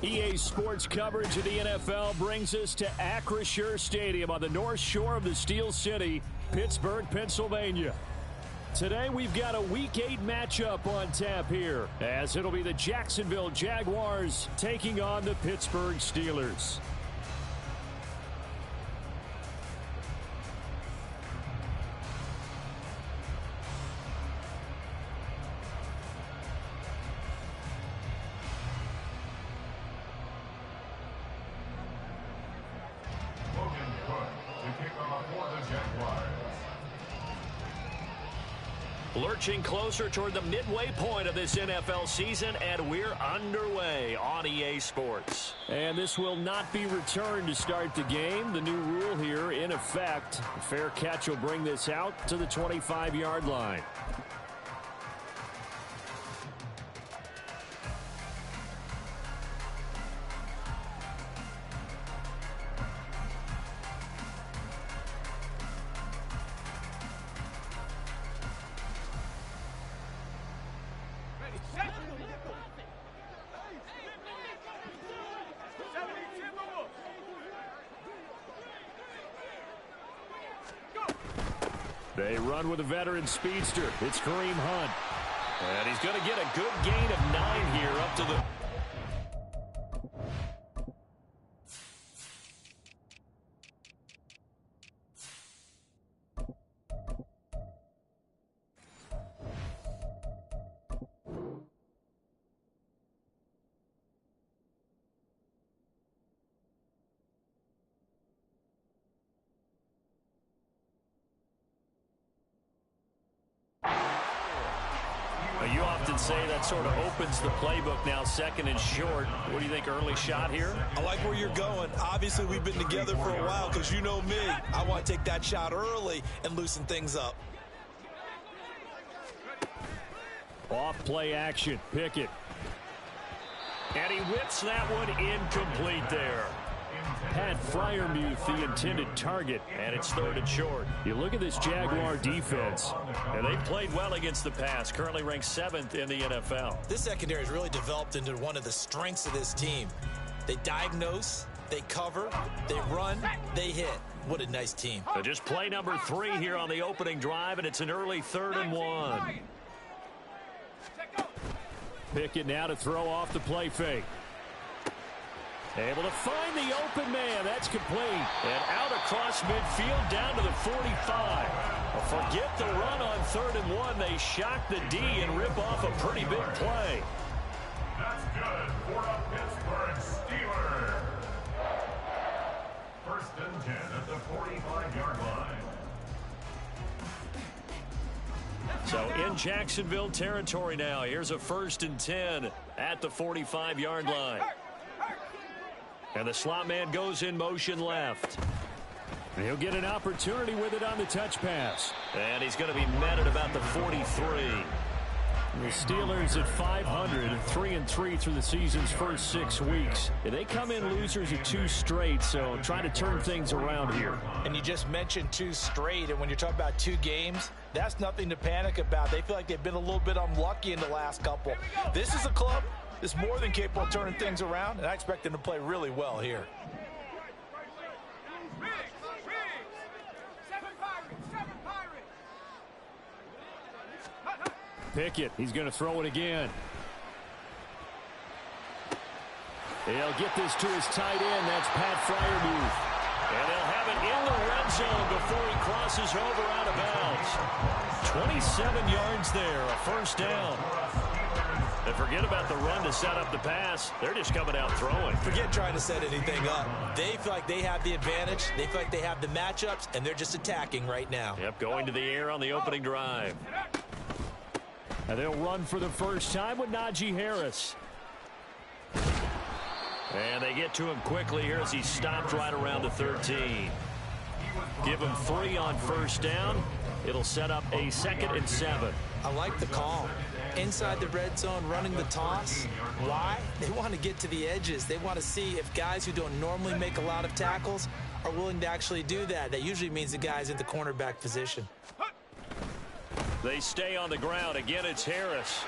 EA Sports coverage of the NFL brings us to Acrisure Stadium on the north shore of the Steel City, Pittsburgh, Pennsylvania. Today we've got a Week 8 matchup on tap here, as it'll be the Jacksonville Jaguars taking on the Pittsburgh Steelers. Lurching closer toward the midway point of this NFL season, and we're underway on EA Sports. And this will not be returned to start the game. The new rule here in effect. A fair catch will bring this out to the 25-yard line. They run with a veteran speedster. It's Kareem Hunt. And he's going to get a good gain of 9 here up to the... You often say that sort of opens the playbook now, second and short. What do you think, early shot here? I like where you're going. Obviously, we've been together for a while because you know me. I want to take that shot early and loosen things up. Off play action. Pickett. And he whips that one incomplete there. Pat Freiermuth, the intended target, and it's third and short. You look at this Jaguar defense, and they've played well against the pass, currently ranked 7th in the NFL. This secondary has really developed into one of the strengths of this team. They diagnose, they cover, they run, they hit. What a nice team. So just play number 3 here on the opening drive, and it's an early 3rd and 1. Pickett now to throw off the play fake. Able to find the open man. That's complete. And out across midfield down to the 45. Well, forget the run on 3rd and 1. They shock the D and rip off a pretty big play. That's good for a Pittsburgh Steelers. 1st and 10 at the 45-yard line. So in Jacksonville territory now. Here's a 1st and 10 at the 45-yard line. And the slot man goes in motion left. And he'll get an opportunity with it on the touch pass. And he's going to be met at about the 43. The Steelers at 500, 3-3 through the season's first 6 weeks. They come in losers of 2 straight, so trying to turn things around here. And you just mentioned 2 straight, and when you're talking about 2 games, that's nothing to panic about. They feel like they've been a little bit unlucky in the last couple. This is a club that's more than capable of turning things around, and I expect them to play really well here. Pickett, he's going to throw it again. He'll get this to his tight end. That's Pat Freiermuth. And they'll have it in the red zone before he crosses over out of bounds. 27 yards there, a 1st down. And forget about the run to set up the pass. They're just coming out throwing. Forget trying to set anything up. They feel like they have the advantage. They feel like they have the matchups, and they're just attacking right now. Yep, going to the air on the opening drive. And they'll run for the first time with Najee Harris. And they get to him quickly here as he stopped right around the 13. Give him 3 on 1st down. It'll set up a 2nd and 7. I like the call. Inside the red zone, running the toss. Why? They want to get to the edges. They want to see if guys who don't normally make a lot of tackles are willing to actually do that. That usually means the guy's in the cornerback position. They stay on the ground. Again, it's Harris.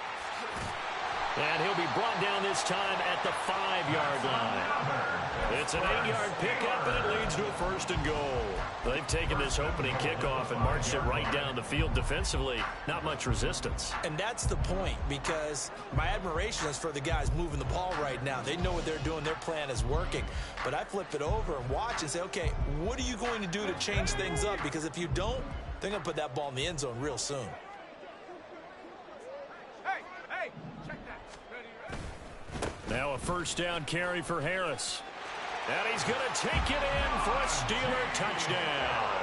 And he'll be brought down this time at the 5-yard line. It's an 8-yard pickup, and it leads to a 1st and goal. They've taken this opening kickoff and marched it right down the field defensively. Not much resistance. And that's the point, because my admiration is for the guys moving the ball right now. They know what they're doing. Their plan is working. But I flip it over and watch and say, okay, what are you going to do to change things up? Because if you don't, they're going to put that ball in the end zone real soon. Now a 1st down carry for Harris. And he's going to take it in for a Steeler touchdown.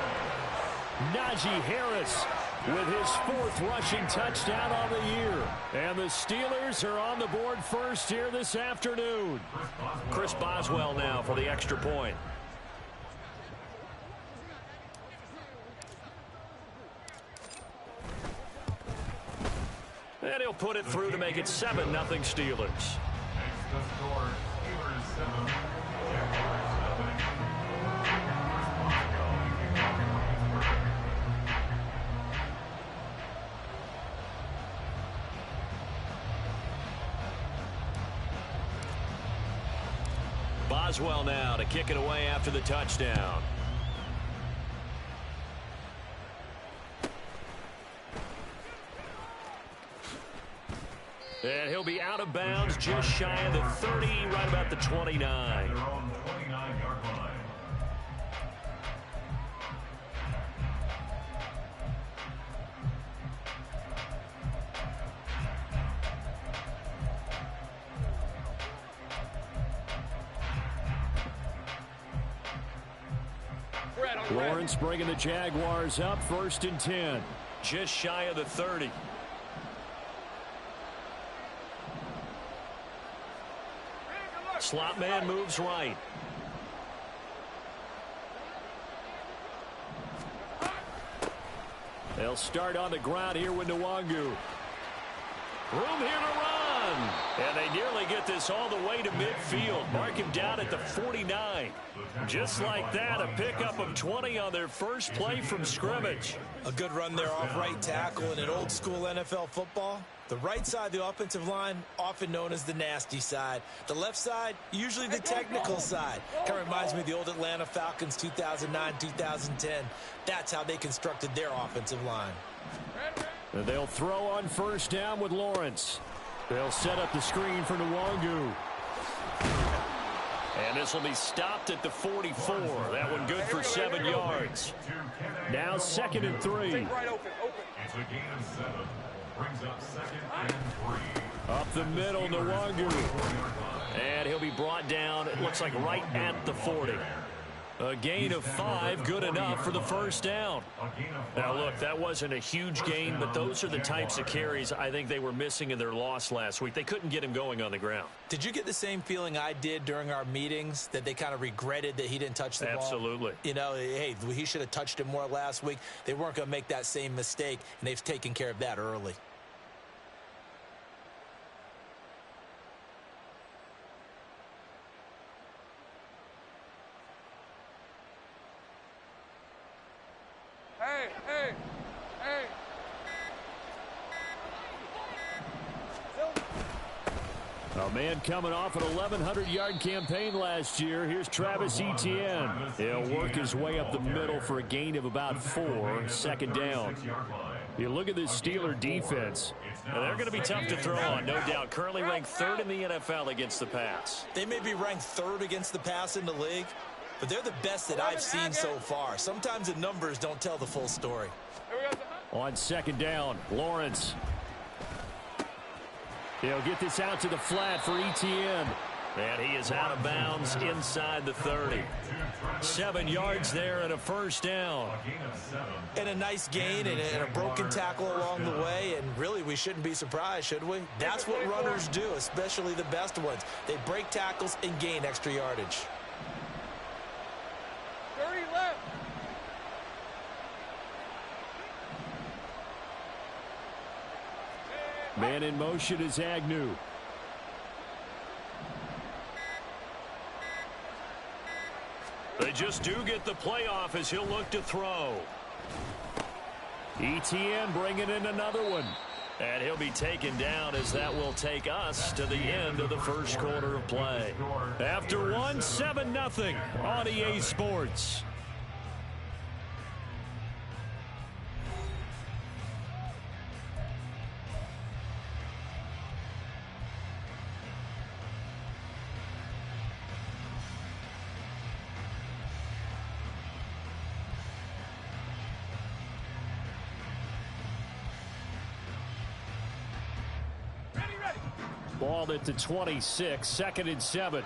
Najee Harris with his 4th rushing touchdown on the year. And the Steelers are on the board first here this afternoon. Chris Boswell now for the extra point. And he'll put it through to make it 7-0 Steelers. Boswell now to kick it away after the touchdown. And he'll be out of bounds just shy of the 30, right about the 29. Their own 29-yard line. Lawrence bringing the Jaguars up, 1st and 10. Just shy of the 30. Slot man moves right. They'll start on the ground here with Nwangu. Room here to run. And they nearly get this all the way to midfield. Mark him down at the 49. Just like that, a pickup of 20 on their first play from scrimmage. A good run there off right tackle in an old-school NFL football. The right side of the offensive line, often known as the nasty side. The left side, usually the technical side. Kind of reminds me of the old Atlanta Falcons 2009-2010. That's how they constructed their offensive line. They'll throw on 1st down with Lawrence. They'll set up the screen for Nwangu. And this will be stopped at the 44. That one good for 7 yards. Now 2nd and 3. It's a gain of 7. Brings up 2nd and 3. Up the middle, Nwangu. And he'll be brought down, it looks like right at the 40. A gain of 5, good enough for the 1st down. Now, look, that wasn't a huge gain, but those are the types of carries I think they were missing in their loss last week. They couldn't get him going on the ground. Did you get the same feeling I did during our meetings, that they kind of regretted that he didn't touch the ball? Absolutely. You know, hey, he should have touched it more last week. They weren't going to make that same mistake, and they've taken care of that early. A man coming off an 1,100-yard campaign last year. Here's Travis Etienne. He'll work his way up the middle for a gain of about 4, 2nd down. You look at this Steeler defense. Now, they're going to be tough to throw on, no doubt. Currently ranked 3rd in the NFL against the pass. They may be ranked 3rd against the pass in the league, but they're the best that I've seen so far. Sometimes the numbers don't tell the full story. On 2nd down, Lawrence. He'll get this out to the flat for Etienne. And he is out of bounds inside the 30. 7 yards there and a 1st down. And a nice gain and a broken tackle along the way. And really, we shouldn't be surprised, should we? That's what runners do, especially the best ones. They break tackles and gain extra yardage. 30 left. Man in motion is Agnew. They just do get the playoff as he'll look to throw. Etienne bringing in another one. And he'll be taken down as that will take us to the end of the first quarter of play. After one, 7-0 on EA Sports. Ball at the 26, 2nd and 7.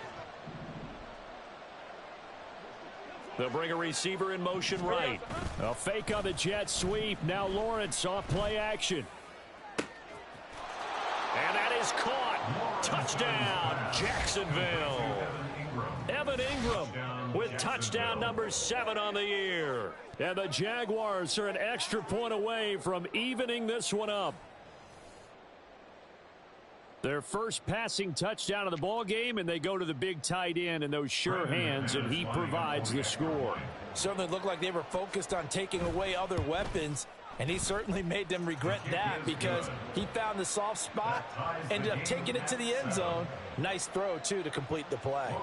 They'll bring a receiver in motion right. A fake on the jet sweep. Now Lawrence off play action. And that is caught. Touchdown, Jacksonville. Evan Ingram with touchdown number 7 on the year. And the Jaguars are an extra point away from evening this one up. Their first passing touchdown of the ball game, and they go to the big tight end in those sure hands, and he provides the score. Certainly looked like they were focused on taking away other weapons, and he certainly made them regret that because he found the soft spot, ended up taking it to the end zone. Nice throw, too, to complete the play.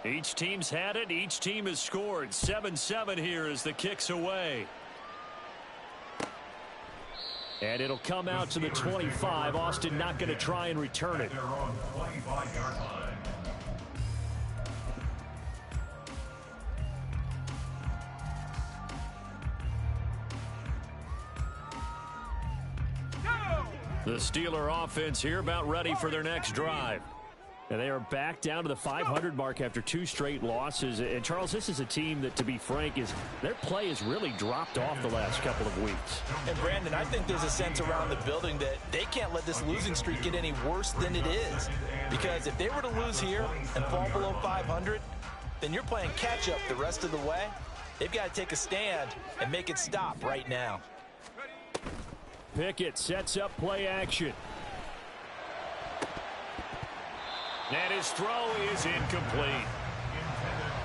Each team's had it. Each team has scored. 7-7 here as the kick's away. And it'll come out to the 25. Austin not going to try and return it. The Steeler offense here about ready for their next drive. And they are back down to the 500 mark after 2 straight losses. And, Charles, this is a team that, to be frank, their play has really dropped off the last couple of weeks. And, Brandon, I think there's a sense around the building that they can't let this losing streak get any worse than it is. Because if they were to lose here and fall below 500, then you're playing catch-up the rest of the way. They've got to take a stand and make it stop right now. Pickett sets up play action. And his throw is incomplete.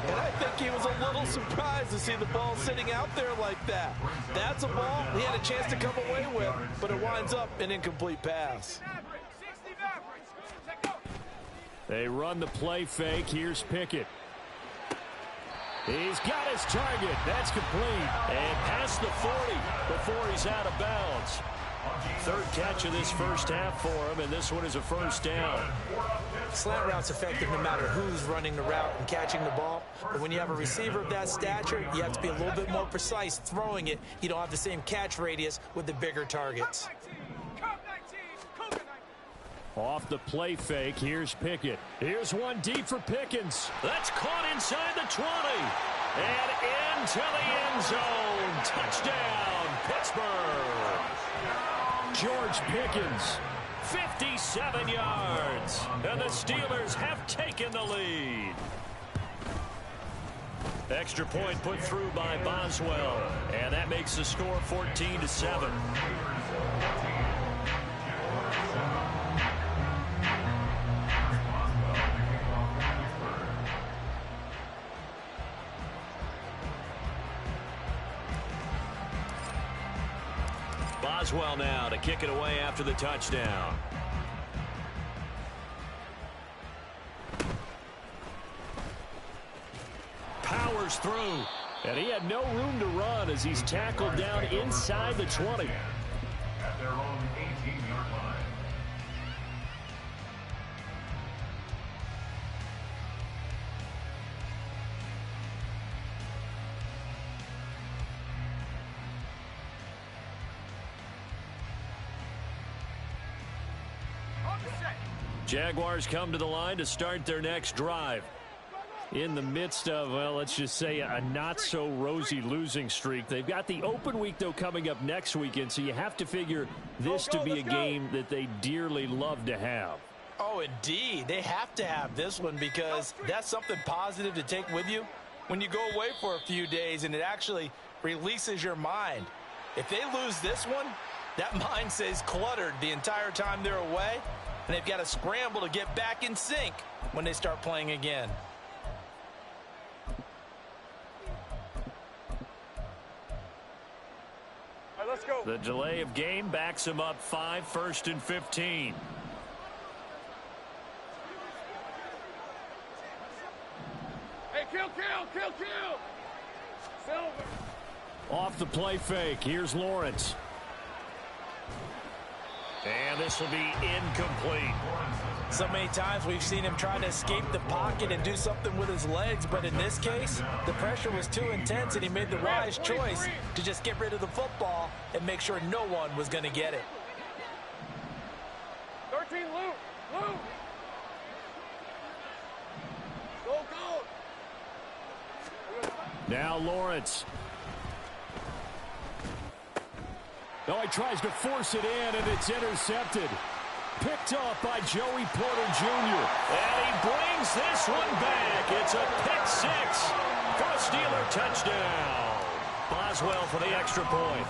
And I think he was a little surprised to see the ball sitting out there like that. That's a ball he had a chance to come away with, but it winds up an incomplete pass. They run the play fake. Here's Pickett. He's got his target. That's complete. And past the 40 before he's out of bounds. Third catch of this first half for him, and this one is a first down. Slant route's effective no matter who's running the route and catching the ball. But when you have a receiver of that stature, you have to be a little bit more precise throwing it. You don't have the same catch radius with the bigger targets. Off the play fake, here's Pickett. Here's one deep for Pickens. That's caught inside the 20. And into the end zone. Touchdown, Pittsburgh. George Pickens, 57 yards. And the Steelers have taken the lead. Extra point put through by Boswell. And that makes the score 14-7. Boswell now to kick it away after the touchdown. Powers through. And he had no room to run as he's tackled down inside the 20. At their own 18-yard line. Jaguars come to the line to start their next drive. In the midst of, well, let's just say a not-so-rosy losing streak. They've got the open week, though, coming up next weekend, so you have to figure this to be a game that they dearly love to have. Oh, indeed. They have to have this one because that's something positive to take with you when you go away for a few days, and it actually releases your mind. If they lose this one, that mind stays cluttered the entire time they're away, and they've got to scramble to get back in sync when they start playing again. The delay of game backs him up 5, 1st and 15. Hey, kill! Silver! Off the play fake. Here's Lawrence. And this will be incomplete. So many times we've seen him trying to escape the pocket and do something with his legs, but in this case, the pressure was too intense and he made the wise choice to just get rid of the football and make sure no one was going to get it. 13, Luke! Go! Now Lawrence. Oh, he tries to force it in, and it's intercepted. Picked off by Joey Porter Jr. And he brings this one back. It's a pick six for a Steeler touchdown. Boswell for the extra point.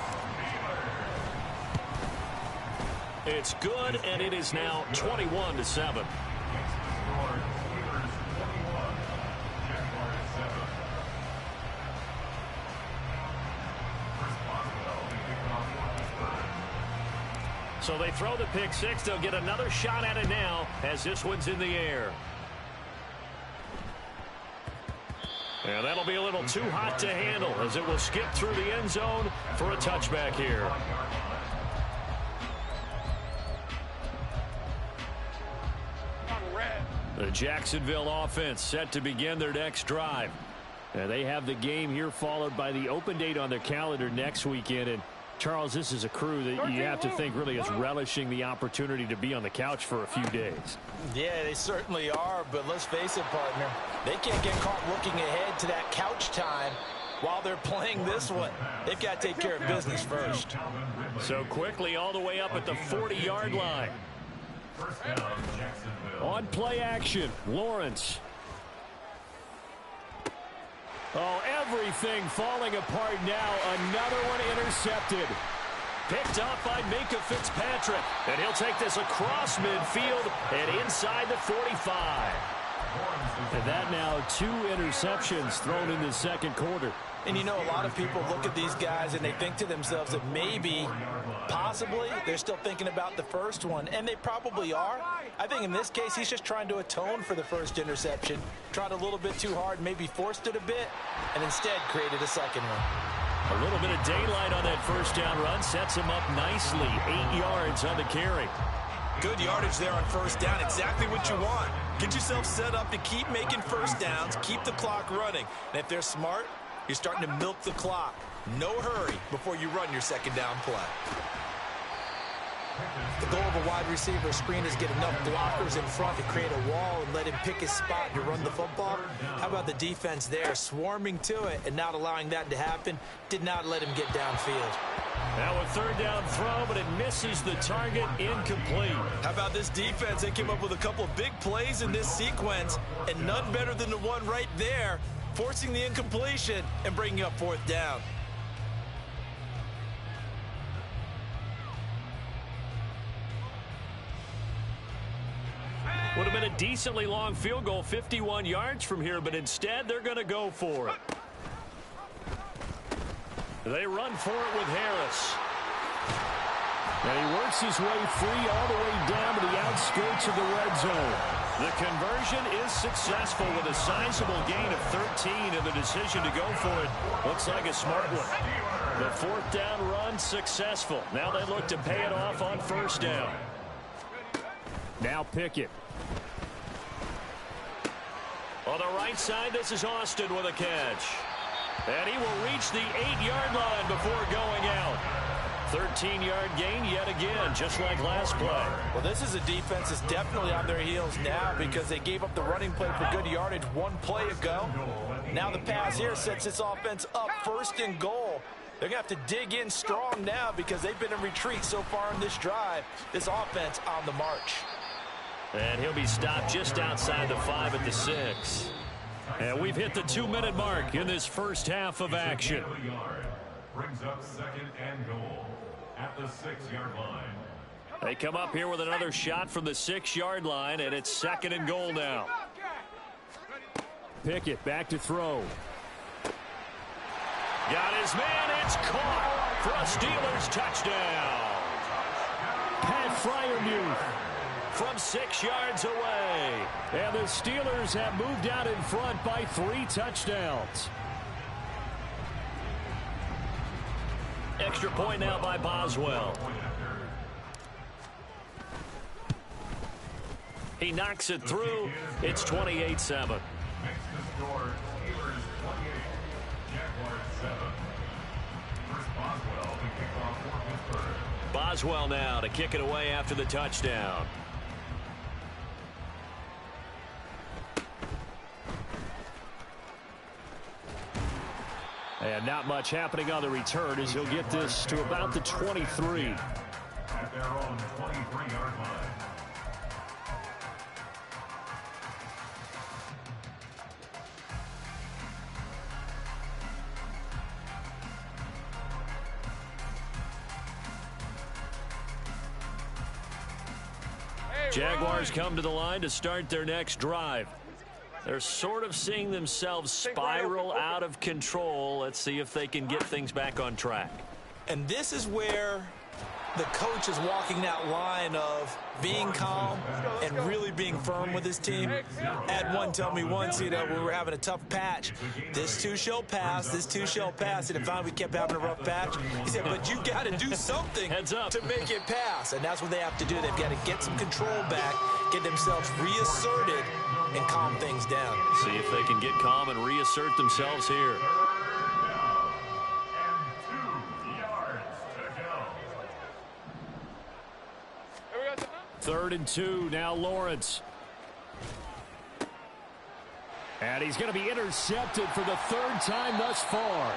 It's good, and it is now 21-7. So they throw the pick six. They'll get another shot at it now as this one's in the air. And that'll be a little too hot to handle as it will skip through the end zone for a touchback here. The Jacksonville offense set to begin their next drive. And they have the game here followed by the open date on their calendar next weekend. And Charles, this is a crew that you have to think really is relishing the opportunity to be on the couch for a few days. Yeah, they certainly are, but let's face it, partner. They can't get caught looking ahead to that couch time while they're playing this one. They've got to take care of business first. So quickly all the way up at the 40-yard line. On play action, Lawrence. Oh, everything falling apart now. Another one intercepted. Picked up by Minkah Fitzpatrick. And he'll take this across midfield and inside the 45. And that now 2 interceptions thrown in the second quarter. And you know, a lot of people look at these guys and they think to themselves that maybe, possibly, they're still thinking about the first one. And they probably are. I think in this case, he's just trying to atone for the first interception. Tried a little bit too hard, maybe forced it a bit, and instead created a second one. A little bit of daylight on that first down run sets him up nicely. 8 yards on the carry. Good yardage there on first down. Exactly what you want. Get yourself set up to keep making first downs, keep the clock running. And if they're smart, you're starting to milk the clock. No hurry before you run your second down play. The goal of a wide receiver screen is get enough blockers in front to create a wall and let him pick his spot to run the football. How about the defense there, swarming to it and not allowing that to happen? Did not let him get downfield. Now a third down throw, but it misses the target, incomplete. How about this defense? They came up with a couple of big plays in this sequence, and none better than the one right there, forcing the incompletion and bringing up fourth down. Would have been a decently long field goal, 51 yards from here, but instead they're going to go for it. They run for it with Harris. And he works his way free all the way down to the outskirts of the red zone. The conversion is successful with a sizable gain of 13, and the decision to go for it looks like a smart one. The fourth down run successful. Now they look to pay it off on first down. Now Pickett. On the right side, this is Austin with a catch. And he will reach the 8-yard line before going out. 13-yard gain yet again, just like last play. Well, this is a defense that's definitely on their heels now because they gave up the running play for good yardage one play ago. Now the pass here sets this offense up first and goal. They're going to have to dig in strong now because they've been in retreat so far in this drive. This offense on the march. And he'll be stopped just outside the 5 at the 6. And we've hit the 2-minute mark in this first half of action. Brings up second and goal at the 6-yard line. They come up here with another shot from the 6-yard line, and it's second and goal now. Pickett back to throw. Got his man. It's caught for a Steelers touchdown. Pat Freiermuth from 6 yards away. And the Steelers have moved out in front by 3 touchdowns. Extra point now by Boswell. He knocks it through. It's 28-7. Makes the score Steelers 28, Jaguars 7. First Boswell to kick off for Pittsburgh. Boswell now to kick it away after the touchdown. And not much happening on the return as he'll get this to about the 23. At their own 23-yard line. Jaguars come to the line to start their next drive. They're sort of seeing themselves spiral out of control. Let's see if they can get things back on track. And this is where the coach is walking that line of being calm and really being firm with his team. Had one tell me once, we were having a tough patch. This too shall pass, this too shall pass. And finally we kept having a rough patch. He said, but you got to do something to make it pass. And that's what they have to do. They've got to get some control back, get themselves reasserted, and calm things down. See if they can get calm and reassert themselves here. Third and 2, now Lawrence. And he's going to be intercepted for the 3rd time thus far.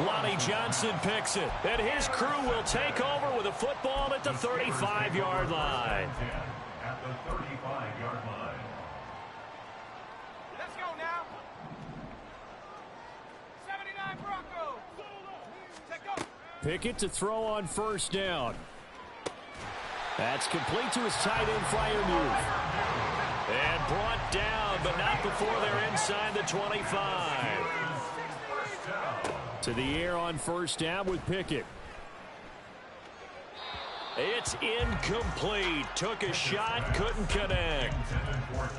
Lonnie Johnson picks it, and his crew will take over with a football at the 35-yard line. At the 35-yard line. Let's go now. 79 Broncos. Take go. Pickett to throw on first down. That's complete to his tight end, Freiermuth. And brought down, but not before they're inside the 25. To the air on first down with Pickett. It's incomplete. Took a shot, couldn't connect.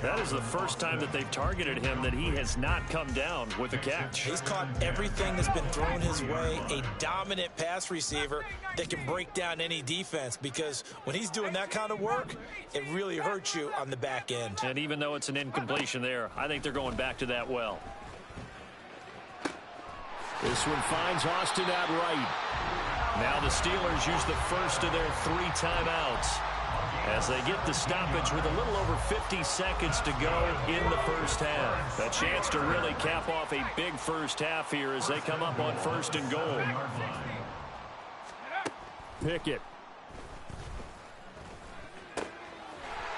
That is the first time that they've targeted him that he has not come down with a catch. He's caught everything that's been thrown his way. A dominant pass receiver that can break down any defense, because when he's doing that kind of work, it really hurts you on the back end. And even though it's an incompletion there, I think they're going back to that well. This one finds Austin out right. Now the Steelers use the first of their 3 timeouts as they get the stoppage with a little over 50 seconds to go in the first half. A chance to really cap off a big first half here as they come up on 1st and goal. Pickett.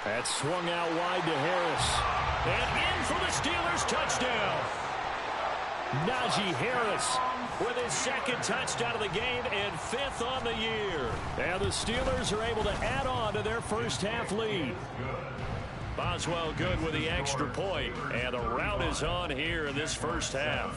That's swung out wide to Harris. And in for the Steelers touchdown. Najee Harris with his 2nd touchdown of the game and 5th on the year. And the Steelers are able to add on to their first half lead. Boswell good with the extra point, and the rout is on here in this first half.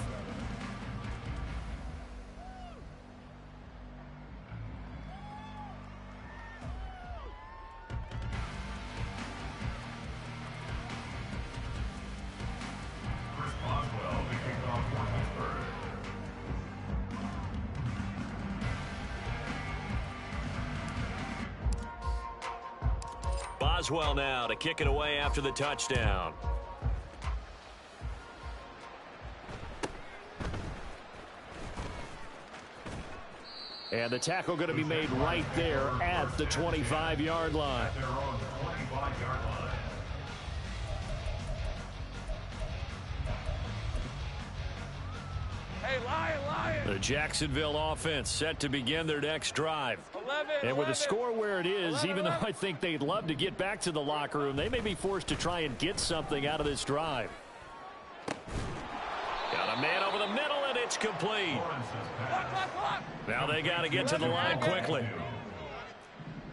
Boswell now to kick it away after the touchdown. And the tackle going to be made right there at the 25-yard line. Their own 25-yard line. Hey, Lion. The Jacksonville offense set to begin their next drive. 11, And with the 11. score where it is, even though I think they'd love to get back to the locker room, they may be forced to try and get something out of this drive. Got a man over the middle, and it's complete. Block. Now they got to get to the line quickly.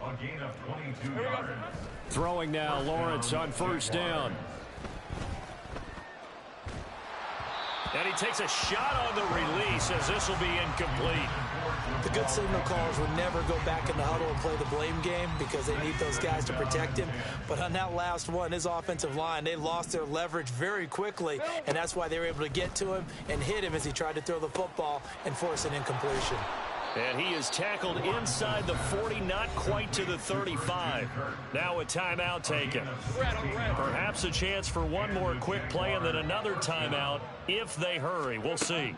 A gain of 22 yards. Throwing now, Lawrence on first down. And he takes a shot on the release as this will be incomplete. The good signal callers would never go back in the huddle and play the blame game because they need those guys to protect him. But on that last one, his offensive line, they lost their leverage very quickly, and that's why they were able to get to him and hit him as he tried to throw the football and force an incompletion. And he is tackled inside the 40, not quite to the 35. Now a timeout taken. Perhaps a chance for one more quick play and then another timeout if they hurry. We'll see.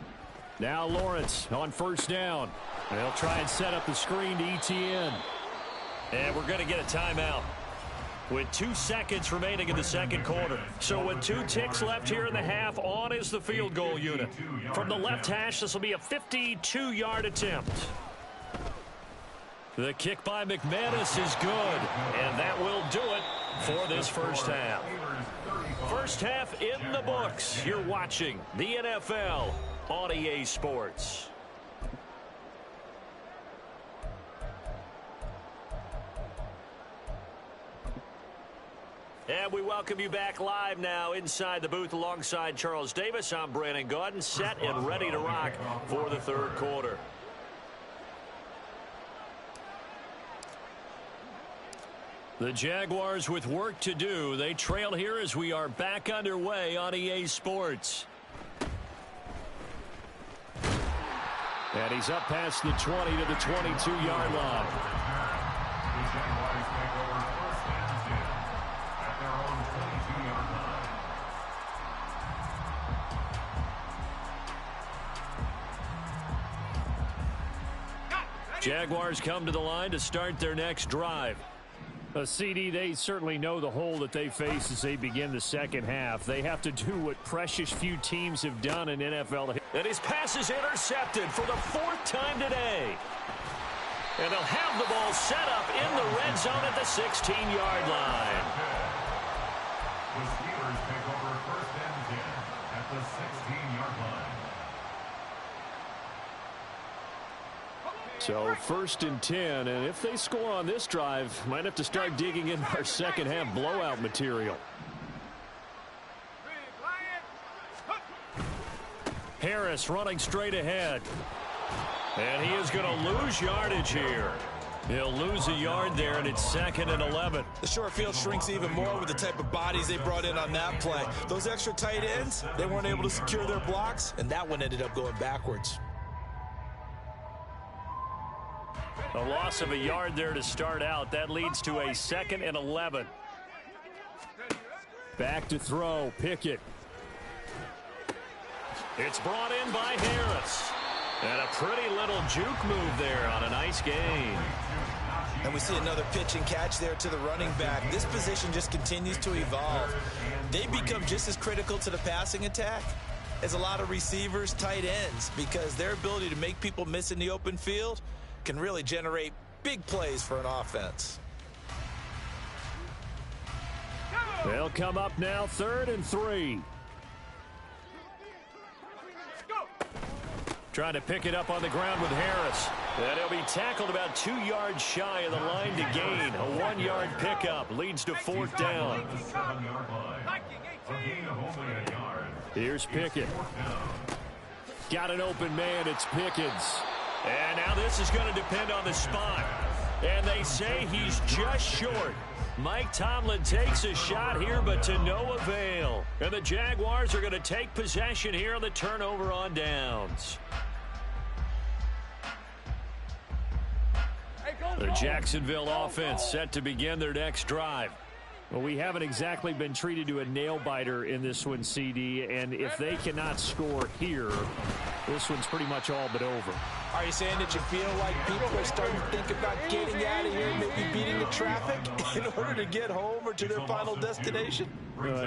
Now Lawrence on first down. They'll try and set up the screen to ETN. And we're going to get a timeout with 2 seconds remaining in the second quarter. So with 2 ticks left here in the half, on is the field goal unit. From the left hash, this will be a 52-yard attempt. The kick by McManus is good, and that will do it for this first half. First half in the books. You're watching the NFL on EA Sports. And we welcome you back live now inside the booth alongside Charles Davis. I'm Brandon Gaudin, set and ready to rock for the third quarter. The Jaguars with work to do. They trail here as we are back underway on EA Sports. And he's up past the 20 to the 22-yard line. The Jaguars take over first and 10 at their own 22-yard line. Jaguars come to the line to start their next drive. CD, they certainly know the hole that they face as they begin the second half. They have to do what precious few teams have done in NFL. And his pass is intercepted for the 4th time today. And they'll have the ball set up in the red zone at the 16-yard line. The Steelers take over first and 10 at the 16-yard line. So first and 10, and if they score on this drive, might have to start digging in our second half blowout material. Harris running straight ahead. And he is going to lose yardage here. He'll lose a yard there, and it's 2nd and 11. The short field shrinks even more with the type of bodies they brought in on that play. Those extra tight ends, they weren't able to secure their blocks, and that one ended up going backwards. A loss of a yard there to start out. That leads to a 2nd and 11. Back to throw, Pickett. It's brought in by Harris. And a pretty little juke move there on a nice gain. And we see another pitch and catch there to the running back. This position just continues to evolve. They become just as critical to the passing attack as a lot of receivers, tight ends, because their ability to make people miss in the open field can really generate big plays for an offense. They'll come up now 3rd and 3. Trying to pick it up on the ground with Harris. And he'll be tackled about 2 yards shy of the line to gain. A 1-yard pickup leads to 4th down. The 7-yard line. A gain of only a yard. Here's Pickett. Got an open man. It's Pickens. And now this is going to depend on the spot. And they say he's just short. Mike Tomlin takes a shot here, but to no avail. And the Jaguars are going to take possession here on the turnover on downs. The Jacksonville offense set to begin their next drive. Well, we haven't exactly been treated to a nail-biter in this one, CD, and if they cannot score here, this one's pretty much all but over. Are you saying that you feel like people are starting to think about getting out of here, maybe beating the traffic in order to get home or to their final destination?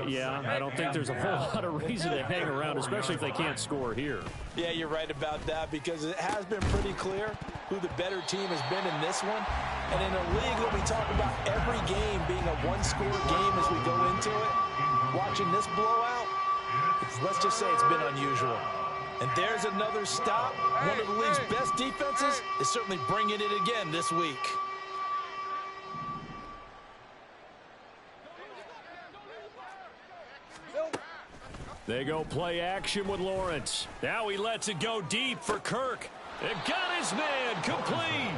Yeah, I don't think there's a whole lot of reason to hang around, especially if they can't score here. Yeah, you're right about that, because it has been pretty clear who the better team has been in this one. And in a league that we talk about every game being a one-score game as we go into it, watching this blowout, let's just say it's been unusual. And there's another stop. One of the league's best defenses is certainly bringing it again this week. They go play action with Lawrence. Now he lets it go deep for Kirk. And got his man complete.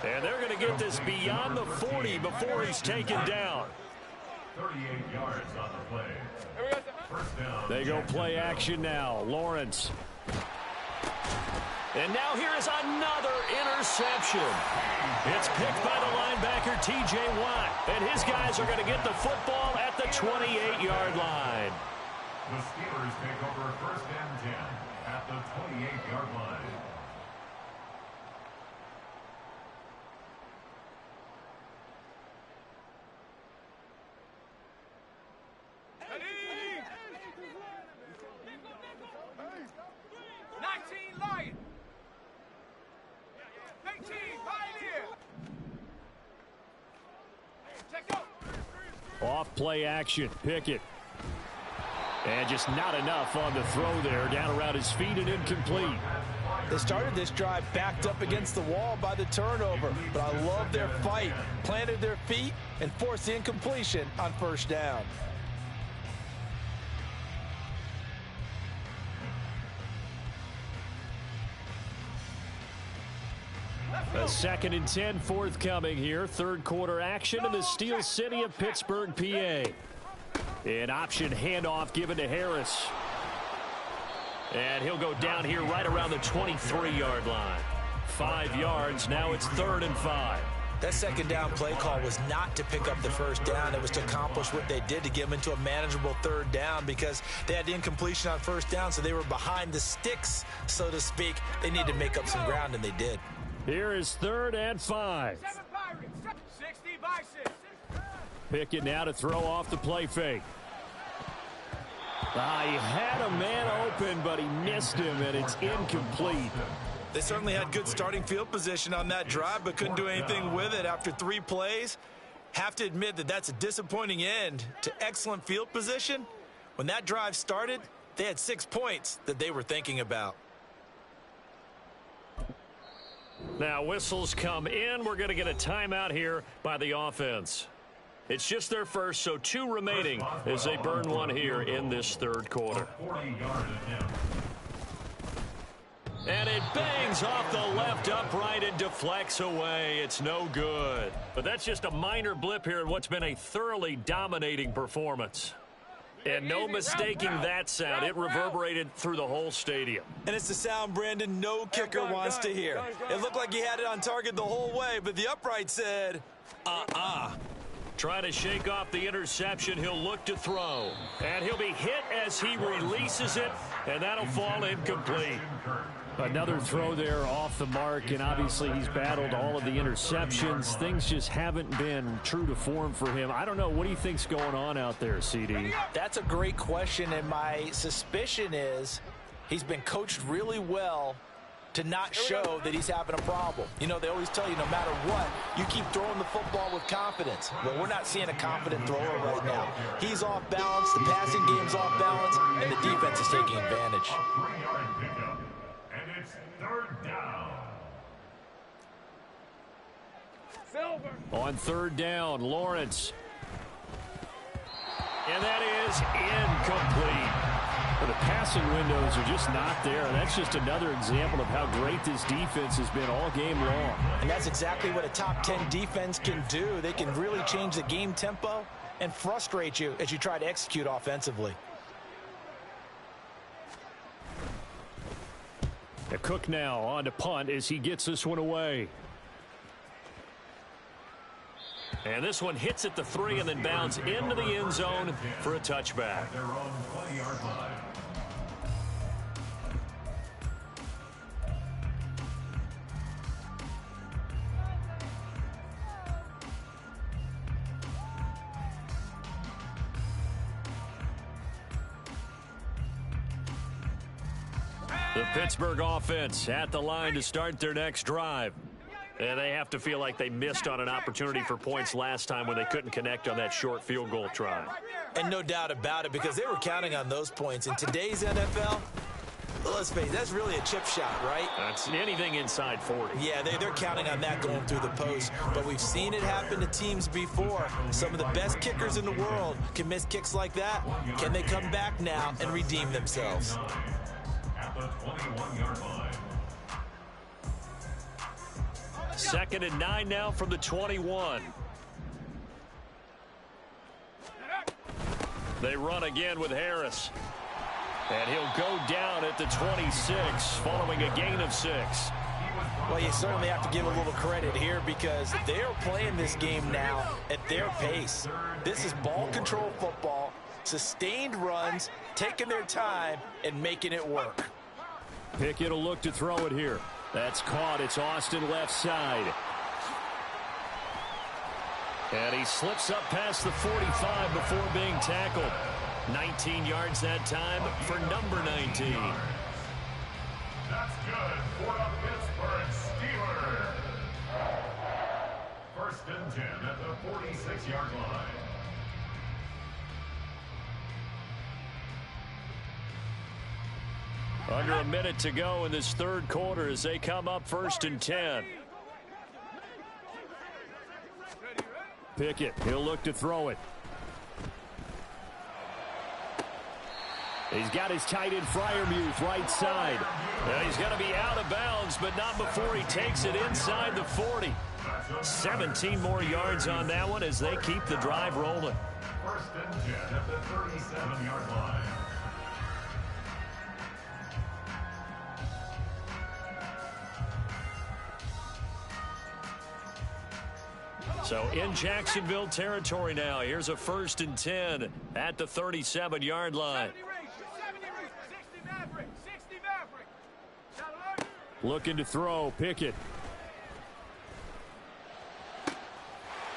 And they're going to get this beyond the 40 before he's taken down. 38 yards on the play. First down. They go play action now. Lawrence. And now here is another interception. It's picked by the linebacker, T.J. Watt. And his guys are going to get the football at the 28-yard line. The Steelers take over first and 10 at the 28-yard line. Off play action. Pickett. And just not enough on the throw there. Down around his feet and incomplete. They started this drive backed up against the wall by the turnover. But I love their fight. Planted their feet and forced the incompletion on first down. A 2nd and 10 forthcoming here. Third quarter action in the Steel City of Pittsburgh, PA. An option handoff given to Harris. And he'll go down here right around the 23-yard line. 5 yards. Now it's 3rd and 5. That second down play call was not to pick up the first down. It was to accomplish what they did, to get them into a manageable 3rd down, because they had the incompletion on first down, so they were behind the sticks, so to speak. They needed to make up some ground, and they did. Here is 3rd and 5. 60 by 6. Pickett now to throw off the play fake. He had a man open, but he missed him, and it's incomplete. They certainly had good starting field position on that drive, but couldn't do anything with it after 3 plays. Have to admit that that's a disappointing end to excellent field position. When that drive started, they had 6 points that they were thinking about. Now whistles come in. We're going to get a timeout here by the offense. It's just their first, so 2 remaining as they burn one here in this 3rd quarter. 40-yard attempt. And it bangs off the left upright and deflects away. It's no good. But that's just a minor blip here in what's been a thoroughly dominating performance. And no mistaking that sound. It reverberated through the whole stadium. And it's the sound, Brandon, no kicker wants to hear. It looked like he had it on target the whole way, but the upright said, Trying to shake off the interception. He'll look to throw. And he'll be hit as he releases it, and that'll fall incomplete. Another throw there off the mark, and obviously he's battled all of the interceptions. Things just haven't been true to form for him. I don't know. What do you think's going on out there, CD? That's a great question, and my suspicion is he's been coached really well to not show that he's having a problem. You know, they always tell you no matter what, you keep throwing the football with confidence. But we're not seeing a confident thrower right now. He's off balance, the passing game's off balance, and the defense is taking advantage. A 3-yard pickup, and it's 3rd down. On 3rd down, Lawrence. And that is incomplete. The passing windows are just not there. That's just another example of how great this defense has been all game long. And that's exactly what a top 10 defense can do. They can really change the game tempo and frustrate you as you try to execute offensively. Cook now on to punt as he gets this one away. And this one hits at the 3 and then bounds into the end zone for a touchback. Their own 20-yard line. The Pittsburgh offense at the line to start their next drive. And they have to feel like they missed on an opportunity for points last time when they couldn't connect on that short field goal try. And no doubt about it, because they were counting on those points. In today's NFL, let's face it, that's really a chip shot, right? That's anything inside 40. Yeah, they're counting on that going through the post. But we've seen it happen to teams before. Some of the best kickers in the world can miss kicks like that. Can they come back now and redeem themselves? At the 21-yard line. 2nd and 9 now from the 21. They run again with Harris. And he'll go down at the 26 following a gain of 6. Well, you certainly have to give a little credit here because they are playing this game now at their pace. This is ball control football, sustained runs, taking their time, and making it work. Pickett will look to throw it here. That's caught. It's Austin left side. And he slips up past the 45 before being tackled. 19 yards that time for number 19. That's good for the Pittsburgh Steelers. 1st and 10 at the 46-yard line. Under a minute to go in this 3rd quarter as they come up 1st and 10. Pickett, he'll look to throw it. He's got his tight end Freiermuth right side. And he's going to be out of bounds, but not before he takes it inside the 40. 17 more yards on that one as they keep the drive rolling. 1st and 10 at the 37-yard line. So in Jacksonville territory now. Here's a 1st and 10 at the 37-yard line. 60 Maverick. 60 Maverick. Looking to throw. Pickett.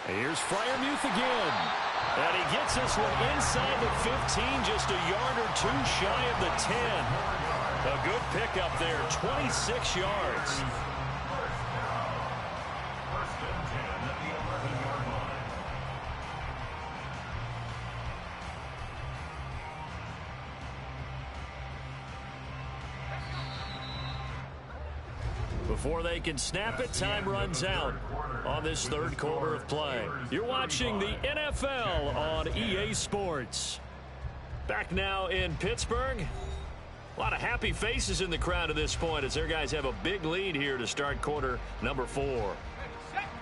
Here's Freiermuth again. And he gets this one inside the 15, just a yard or 2 shy of the 10. A good pickup there, 26 yards. Before they can snap it, time runs out on this 3rd quarter of play. You're watching the NFL on EA Sports. Back now in Pittsburgh. A lot of happy faces in the crowd at this point as their guys have a big lead here to start quarter number 4.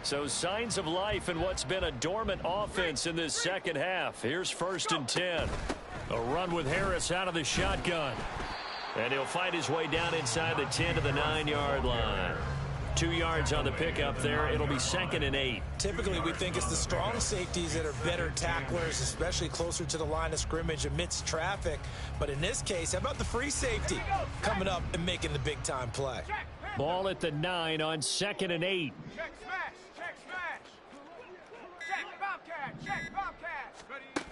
So signs of life in what's been a dormant offense in this 2nd half. Here's 1st and 10. A run with Harris out of the shotgun. And he'll fight his way down inside the 10 to the 9-yard line. 2 yards on the pickup there. It'll be 2nd and 8. Typically, we think it's the strong safeties that are better tacklers, especially closer to the line of scrimmage amidst traffic. But in this case, how about the free safety coming up and making the big-time play? Ball at the 9 on 2nd and 8. Check smash. Check smash. Check Bobcat. Check Bobcat. Ready?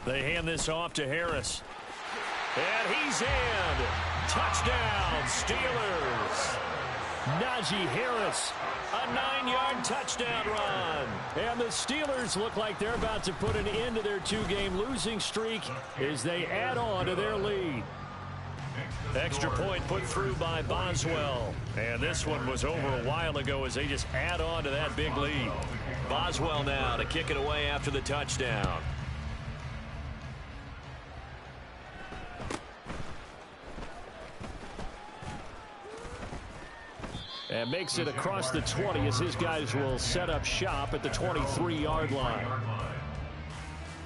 They hand this off to Harris. And he's in. Touchdown, Steelers. Najee Harris, a 9-yard touchdown run. And the Steelers look like they're about to put an end to their 2-game losing streak as they add on to their lead. Extra point put through by Boswell. And this one was over a while ago as they just add on to that big lead. Boswell now to kick it away after the touchdown. And makes it across the 20 as his guys will set up shop at the 23-yard line.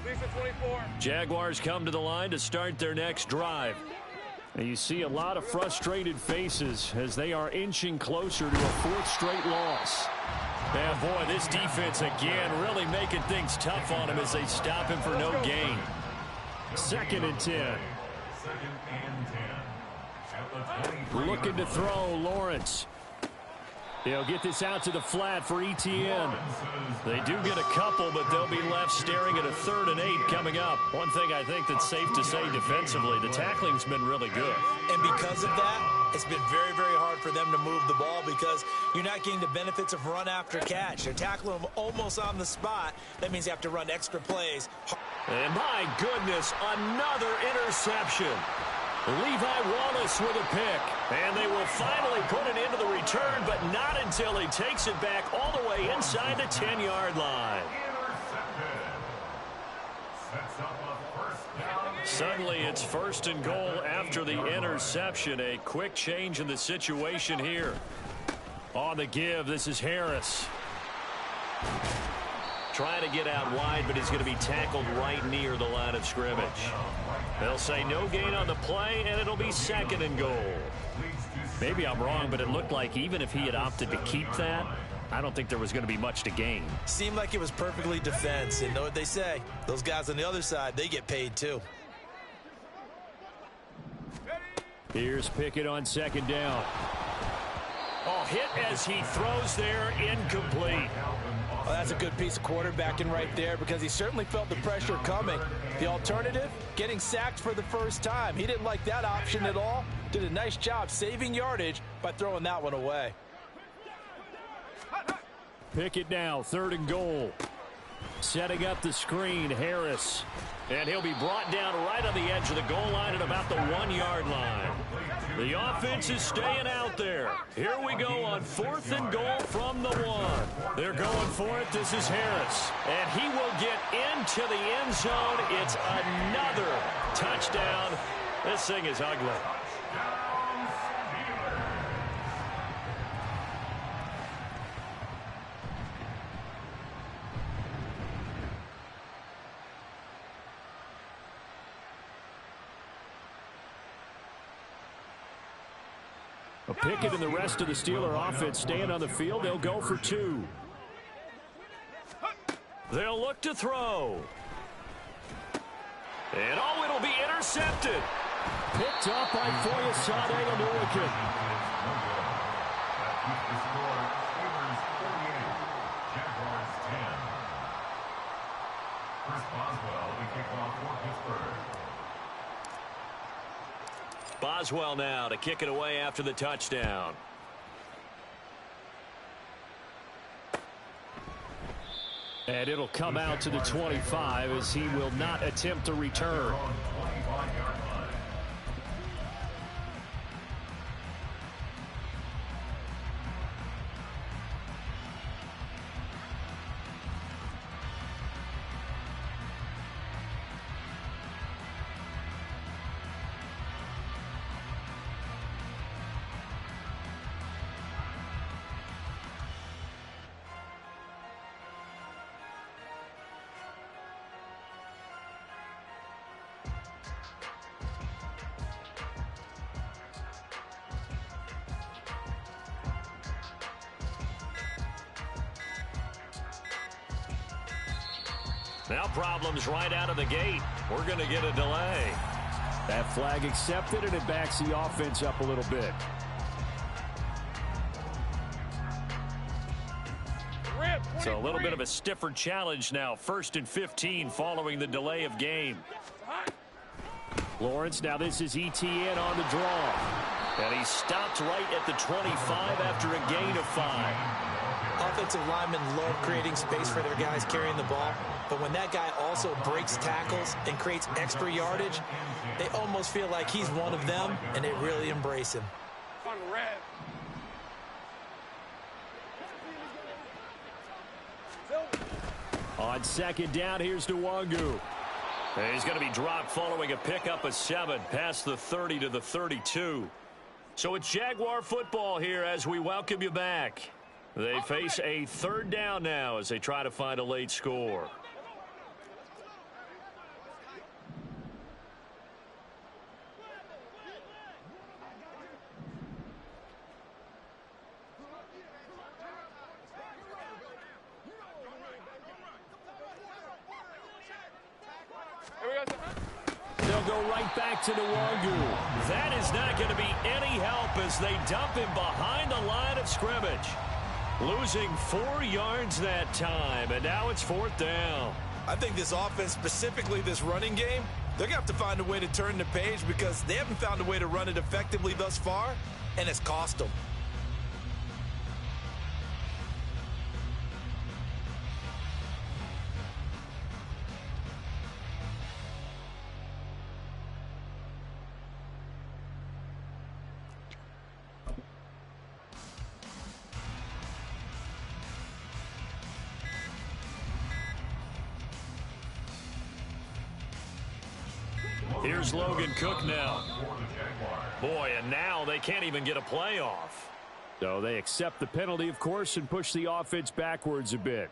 Lisa 24. Jaguars come to the line to start their next drive. And you see a lot of frustrated faces as they are inching closer to a 4th straight loss. And boy, this defense again really making things tough on him as they stop him for no gain. 2nd and 10. 2nd and 10. Looking to throw, Lawrence. They'll get this out to the flat for Etienne. They do get a couple, but they'll be left staring at a 3rd and 8 coming up. One thing I think that's safe to say defensively, the tackling's been really good. And because of that, it's been very, very hard for them to move the ball because you're not getting the benefits of run after catch. They're tackling them almost on the spot. That means you have to run extra plays. And my goodness, another interception. Levi Wallace with a pick. And they will finally put it into the return, but not until he takes it back all the way inside the 10-yard line. Suddenly it's 1st and goal after the interception. A quick change in the situation here. On the give, this is Harris. Trying to get out wide, but he's going to be tackled right near the line of scrimmage. They'll say no gain on the play, and it'll be 2nd and goal. Maybe I'm wrong, but it looked like even if he had opted to keep that, I don't think there was going to be much to gain. Seemed like it was perfectly defense. And know what they say? Those guys on the other side, they get paid too. Here's Pickett on 2nd down. Oh, hit as he throws there, incomplete. Well, that's a good piece of quarterbacking right there because he certainly felt the pressure coming. The alternative, getting sacked for the first time. He didn't like that option at all. Did a nice job saving yardage by throwing that one away. Pickett now, 3rd and goal. Setting up the screen, Harris. And he'll be brought down right on the edge of the goal line at about the 1-yard line. The offense is staying out there. Here we go on 4th and goal from the 1. They're going for it. This is Harris. And he will get into the end zone. It's another touchdown. This thing is ugly. Pickett and the rest of the Steeler offense staying on the field. They'll go for 2. They'll look to throw. And oh, it'll be intercepted. Picked up by Foyesade Oluokun. Jaguars 10. Chris Boswell, the kickoff for Pittsburgh. Boswell now to kick it away after the touchdown. And it'll come out to the 25 as he will not attempt to return. Now problems right out of the gate. We're going to get a delay. That flag accepted, and it backs the offense up a little bit. So a little bit of a stiffer challenge now. 1st and 15 following the delay of game. Lawrence, now this is ETN on the draw. And he stopped right at the 25 after a gain of 5. Offensive linemen love creating space for their guys carrying the ball. But when that guy also breaks tackles and creates extra yardage, they almost feel like he's one of them, and they really embrace him. On 2nd down, here's Nwangu. And he's going to be dropped following a pickup of 7 past the 30 to the 32. So it's Jaguar football here as we welcome you back. They face a 3rd down now as they try to find a late score. They'll go right back to Nwangu. That is not going to be any help as they dump him behind the line of scrimmage. Losing 4 yards that time, and now it's 4th down. I think this offense, specifically this running game, they're going to have to find a way to turn the page because they haven't found a way to run it effectively thus far, and it's cost them. Here's Logan Cook now. Boy, and now they can't even get a play off. So they accept the penalty, of course, and push the offense backwards a bit.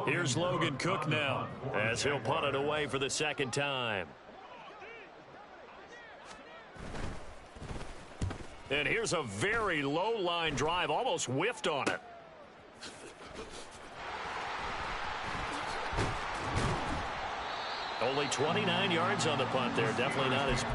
Here's Logan Cook now as he'll punt it away for the second time. And here's a very low line drive, almost whiffed on it. Only 29 yards on the punt there. Definitely not as